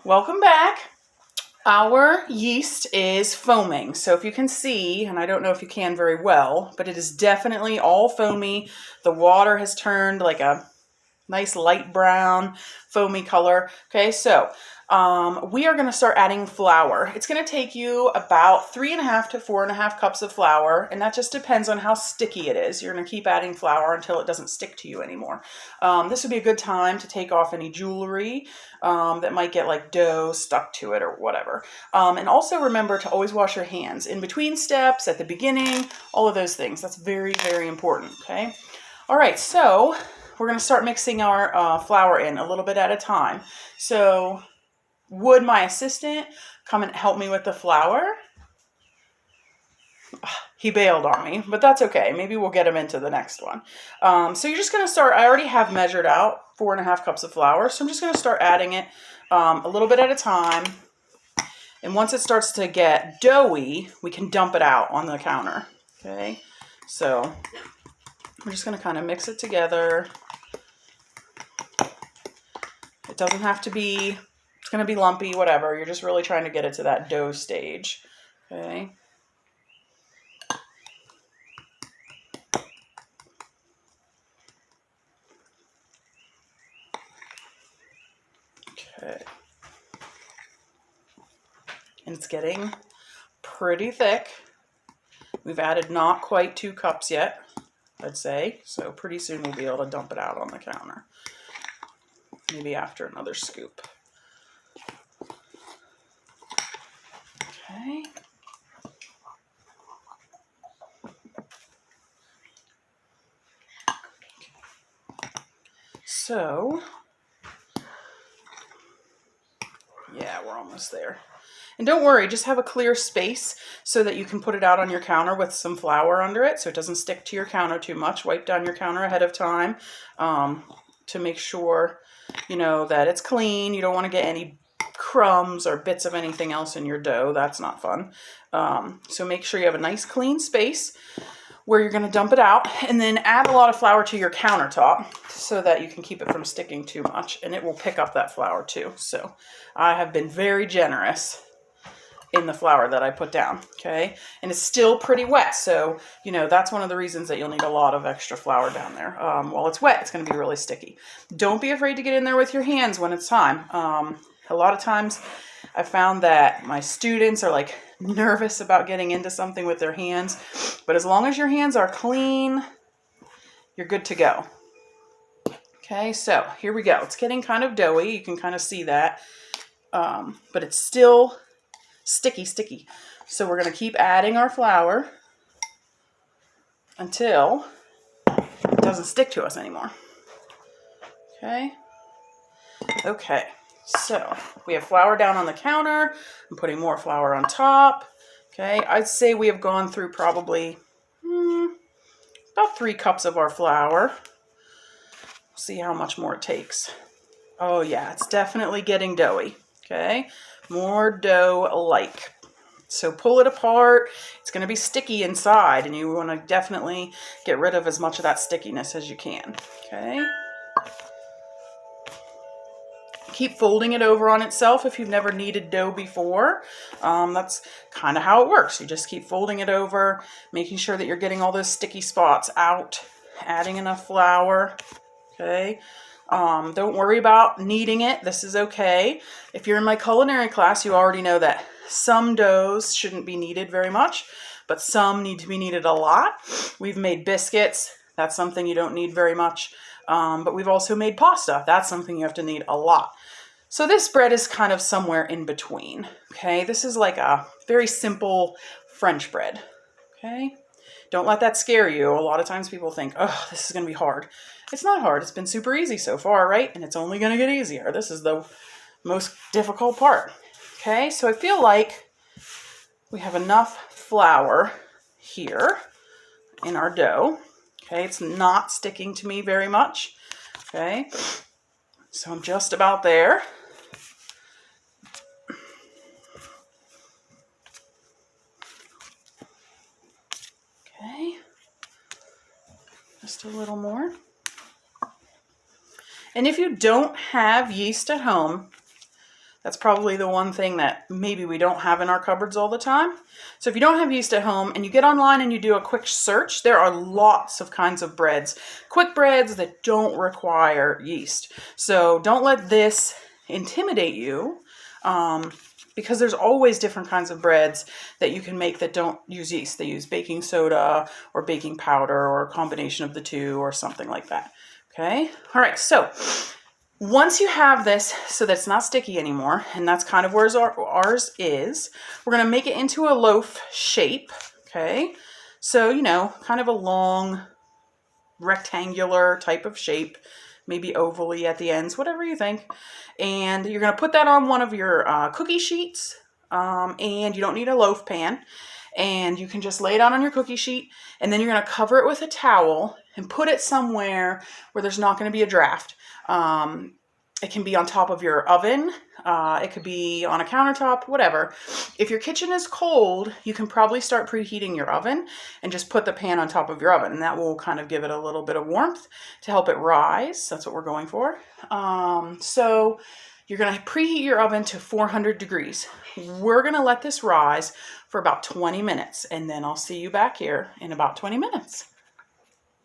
Welcome back. Our yeast is foaming. So if you can see, and I don't know if you can very well, but it is definitely all foamy. The water has turned like a nice light brown foamy color. Okay, so we are going to start adding flour. It's going to take you about 3.5 to 4.5 cups of flour, and that just depends on how sticky it is. You're going to keep adding flour until it doesn't stick to you anymore. This would be a good time to take off any jewelry that might get like dough stuck to it or whatever. And also remember to always wash your hands in between steps, at the beginning, all of those things. That's very, very important, okay? All right, so we're going to start mixing our flour in a little bit at a time. So would my assistant come and help me with the flour? He bailed on me, but that's okay. Maybe we'll get him into the next one. So you're just going to start. I already have measured out 4.5 cups of flour, so I'm just going to start adding it a little bit at a time. And once it starts to get doughy, we can dump it out on the counter. Okay, so we're just going to kind of mix it together. It doesn't have to be, it's going to be lumpy, whatever. You're just really trying to get it to that dough stage. Okay. Okay. And it's getting pretty thick. We've added not quite 2 cups yet, I'd say. So pretty soon we'll be able to dump it out on the counter. Maybe after another scoop. Okay. So, yeah, we're almost there. And don't worry, just have a clear space so that you can put it out on your counter with some flour under it so it doesn't stick to your counter too much. Wipe down your counter ahead of time to make sure, you know, that it's clean. You don't want to get any crumbs or bits of anything else in your dough. That's not fun. So make sure you have a nice clean space where you're going to dump it out, and then add a lot of flour to your countertop so that you can keep it from sticking too much, and it will pick up that flour too. So I have been very generous in the flour that I put down, okay? And it's still pretty wet, so, you know, that's one of the reasons that you'll need a lot of extra flour down there. While it's wet, it's going to be really sticky. Don't be afraid to get in there with your hands when it's time. A lot of times I found that my students are like nervous about getting into something with their hands, but as long as your hands are clean, you're good to go. Okay, so here we go. It's getting kind of doughy. You can kind of see that, but it's still sticky. So we're going to keep adding our flour until it doesn't stick to us anymore. Okay. Okay. So we have flour down on the counter. I'm putting more flour on top. Okay. I'd say we have gone through probably about 3 cups of our flour. See how much more it takes. Oh yeah, it's definitely getting doughy. Okay. More dough-like. So pull it apart. It's going to be sticky inside, and you want to definitely get rid of as much of that stickiness as you can. Okay. Keep folding it over on itself if you've never kneaded dough before. That's kind of how it works. You just keep folding it over, making sure that you're getting all those sticky spots out, adding enough flour. Okay. Don't worry about kneading it. This is okay. If you're in my culinary class, you already know that some doughs shouldn't be kneaded very much, but some need to be kneaded a lot. We've made biscuits. That's something you don't need very much. But we've also made pasta. That's something you have to knead a lot. So this bread is kind of somewhere in between. Okay, this is like a very simple French bread. Okay, don't let that scare you. A lot of times people think, oh, this is going to be hard. It's not hard. It's been super easy so far, right? And it's only going to get easier. This is the most difficult part. Okay, so I feel like we have enough flour here in our dough. Okay, it's not sticking to me very much. Okay, so I'm just about there. Okay, just a little more. And if you don't have yeast at home, That's probably the one thing that maybe we don't have in our cupboards all the time. So if you don't have yeast at home and you get online and you do a quick search, there are lots of kinds of breads, quick breads that don't require yeast. So don't let this intimidate you, because there's always different kinds of breads that you can make that don't use yeast. They use baking soda or baking powder or a combination of the two or something like that. Okay. All right. So once you have this so that it's not sticky anymore, and that's kind of where ours is, we're going to make it into a loaf shape, okay? So, you know, kind of a long rectangular type of shape, maybe ovally at the ends, whatever you think. And you're going to put that on one of your cookie sheets, and you don't need a loaf pan. And you can just lay it out on your cookie sheet, and then you're going to cover it with a towel and put it somewhere where there's not going to be a draft. It can be on top of your oven. It could be on a countertop, whatever. If your kitchen is cold, you can probably start preheating your oven and just put the pan on top of your oven. And that will kind of give it a little bit of warmth to help it rise. That's what we're going for. So you're going to preheat your oven to 400 degrees. We're going to let this rise for about 20 minutes. And then I'll see you back here in about 20 minutes.